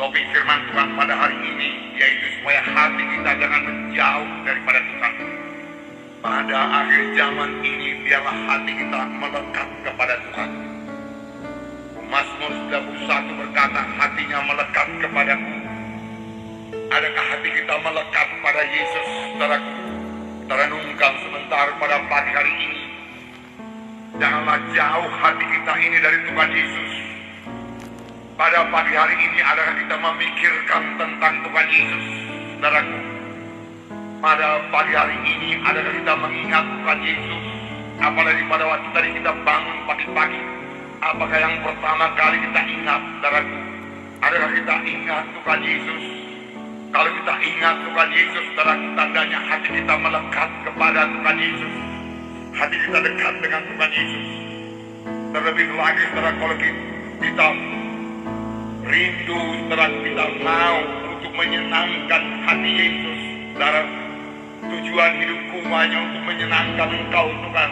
Topik firman Tuhan pada hari ini yaitu supaya hati kita jangan menjauh daripada Tuhan. Pada akhir zaman ini biarlah hati kita melekat kepada Tuhan. Mazmur 91 berkata, hatinya melekat kepadaku. Adakah hati kita melekat pada Yesus, saudaraku? Kita renungkan sebentar pada pagi hari ini. Janganlah jauh hati kita ini dari Tuhan Yesus. Pada pagi hari ini adakah kita memikirkan tentang Tuhan Yesus, saudaraku? Pada pagi hari ini adakah kita mengingat Tuhan Yesus? Apalagi pada waktu tadi kita bangun pagi-pagi, apakah yang pertama kali kita ingat, saudaraku? Adakah kita ingat Tuhan Yesus? Kalau kita ingat Tuhan Yesus, saudaraku, tandanya hati kita melekat kepada Tuhan Yesus. Hati kita dekat dengan Tuhan Yesus. Terlebih lagi, saudara, kalau kita rindu, saudara, kita mau untuk menyenangkan hati Yesus, saudara. Tujuan hidupku hanya untuk menyenangkan Engkau, Tuhan.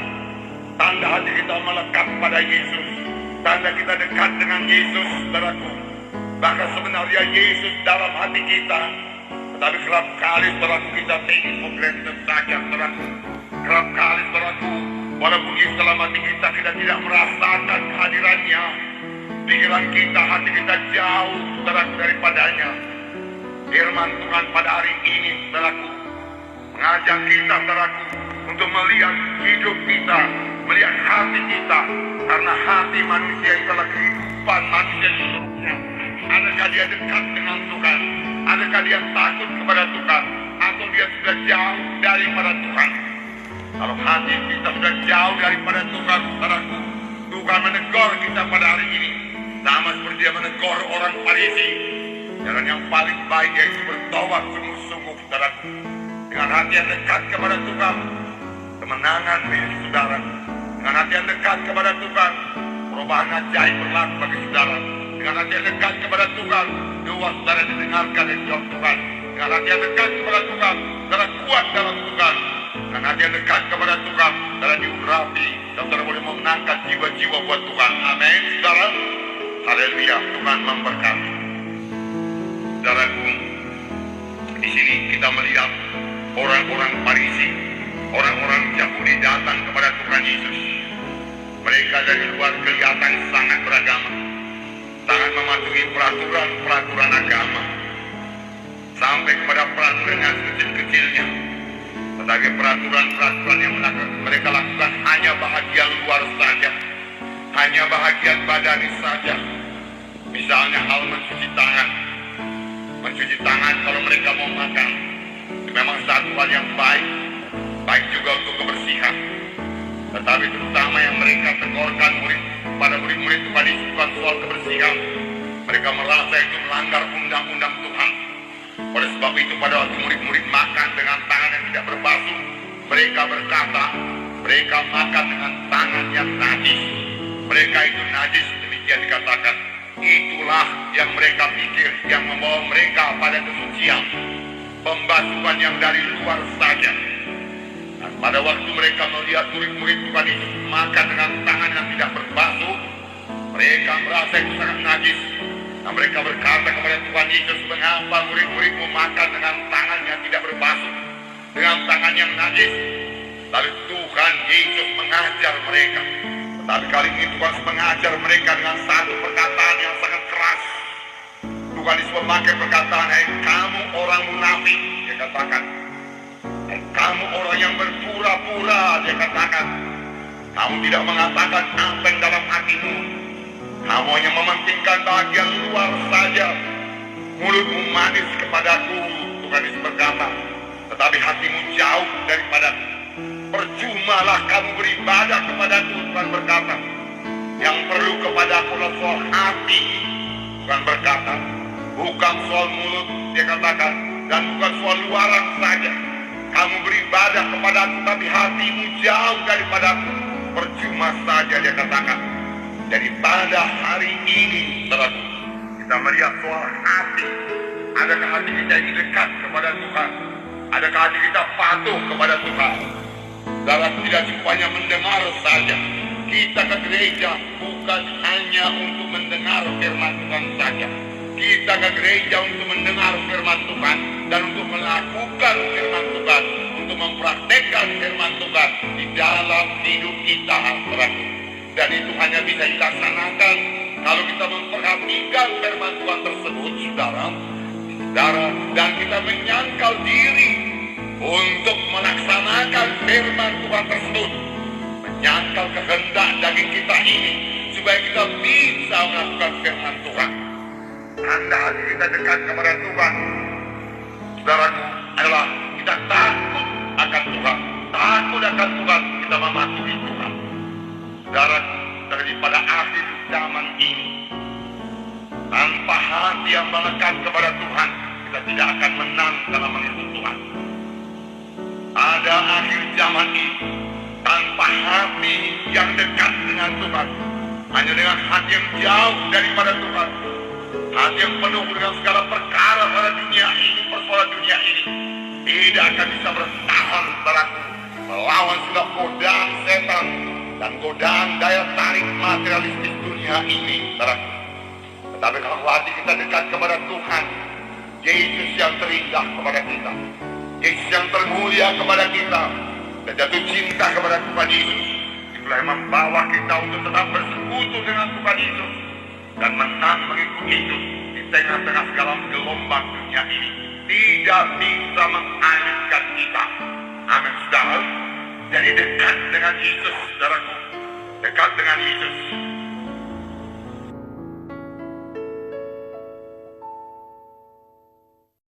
Tanda hati kita melekat pada Yesus, tanda kita dekat dengan Yesus, saudaraku. Bahkan sebenarnya Yesus dalam hati kita, tetapi kerap kali, saudaraku, kita take it for granted saja, saudaraku. Kerap kali, saudaraku, walaupun Yesus dalam hati kita tidak merasakan kehadirannya. Pikiran kita, hati kita jauh, saudaraku, daripadanya. Firman Tuhan pada hari ini, saudaraku, mengajak kita, saudaraku, untuk melihat hidup kita, melihat hati kita. Karena hati manusia itu adalah kehidupan manusia seluruhnya. Adakah dia dekat dengan Tuhan? Adakah dia takut kepada Tuhan? Atau dia sudah jauh daripada Tuhan? Kalau hati kita sudah jauh daripada Tuhan, saudaraku, Tuhan menegur kita pada hari ini. Sama seperti dia menegur orang Farisi. Jalan yang paling baik yaitu bertobat sungguh-sungguh, saudaraku. Dengan hati yang dekat kepada Tuhan, kemenangan milik saudara. Dengan hati yang dekat kepada Tuhan, perubahan ajaib berlaku bagi saudara. Dengan hati yang dekat kepada Tuhan, doa saudara didengarkan dan dijawab Tuhan. Dengan hati yang dekat kepada Tuhan, saudara kuat dalam Tuhan. Dengan hati yang dekat kepada Tuhan, saudara diurapi, dan saudara boleh memenangkan jiwa-jiwa buat Tuhan. Amin, saudara. Haleluya, Tuhan memberkati. Saudaraku, di sini kita melihat orang-orang Farisi, orang-orang Yahudi datang kepada Tuhan Yesus. Mereka dari luar kelihatan sangat beragama, sangat mematuhi peraturan-peraturan agama, sampai kepada peraturan yang kecil-kecilnya. Tetapi peraturan-peraturan yang mereka lakukan hanya bahagian luar saja, hanya bahagian badani saja. Misalnya hal mencuci tangan. Mencuci tangan kalau mereka mau makan, memang satu hal yang baik juga untuk kebersihan. Tetapi terutama yang mereka tegurkan pada murid-murid Tuhan Yesus bukan soal kebersihan. Mereka merasa itu melanggar undang-undang Tuhan. Oleh sebab itu pada waktu murid-murid makan dengan tangan yang tidak berbasuh, mereka berkata, mereka makan dengan tangan yang najis. Mereka itu najis, demikian dikatakan. Itulah yang mereka pikir yang membawa mereka pada kesucian, pembasuhan yang dari luar saja. Dan pada waktu mereka melihat murid-murid Tuhan itu makan dengan tangan yang tidak berbasuh, mereka merasa itu sangat najis. Dan mereka berkata kepada Tuhan Yesus, mengapa murid-muridmu makan dengan tangan yang tidak berbasuh, dengan tangan yang najis? Lalu Tuhan Yesus mengajar mereka. Tetapi kali ini Tuhan mengajar mereka dengan satu perkataan yang sangat keras. Tuhan Yesus memakai perkataan, hai kamu orang munafik, dia katakan. Hai kamu orang yang berpura-pura, dia katakan. Kamu tidak mengatakan apa yang dalam hatimu. Kamu hanya mementingkan bagian luar saja. Mulutmu manis kepadaku, Tuhan Yesus berkata, tetapi hatimu jauh daripadaku. Percumalah kamu beribadah kepadaku, Tuhan berkata. Yang perlu kepadaku adalah soal hati, Tuhan berkata. Bukan soal mulut, dia katakan. Dan bukan soal luaran saja. Kamu beribadah kepadaku, tapi hatimu jauh daripadaku. Percuma saja, dia katakan. Jadi pada hari ini, saudaraku, kita melihat soal hati. Adakah hati kita ini dekat kepada Tuhan? Adakah hati kita patuh kepada Tuhan? Dalam tidak cukup hanya mendengar saja. Kita ke gereja bukan hanya untuk mendengar firman Tuhan saja. kita ke gereja untuk mendengar firman Tuhan dan untuk melakukan firman Tuhan, untuk mempraktekkan firman Tuhan di dalam hidup kita, saudaraku. Dan itu hanya bisa dilaksanakan kalau kita memperhatikan firman Tuhan tersebut, saudara, dan kita menyangkal diri untuk melaksanakan firman Tuhan tersebut, menyangkal kehendak daging kita ini supaya kita bisa melakukan firman Tuhan. Tanda hati kita dekat kepada Tuhan, saudaraku, adalah kita takut akan Tuhan. Takut akan Tuhan, kita mematuhi Tuhan. Saudaraku, daripada akhir zaman ini, tanpa hati yang melekat kepada Tuhan, kita tidak akan menang dalam mengikut Tuhan. Ada akhir zaman ini, tanpa hati yang dekat dengan Tuhan, hanya dengan hati yang jauh daripada Tuhan, hati yang penuh dengan segala perkara pada dunia ini, persoalan dunia ini, tidak akan bisa bertahan, saudaraku, melawan segala godaan setan dan godaan daya tarik materialistik dunia ini, saudaraku. Tetapi kalau hati kita dekat kepada Tuhan, Yesus yang terindah kepada kita, Yesus yang termulia kepada kita, dan jatuh cinta kepada Tuhan Yesus, itulah yang membawa kita untuk tetap bersekutu dengan Tuhan Yesus dan menang mengikuti Yesus di tengah-tengah segala gelombang dunia ini. Tidak bisa menghanyutkan kita. Amin, saudara. Jadi dekat dengan Yesus, saudaraku. Dekat dengan Yesus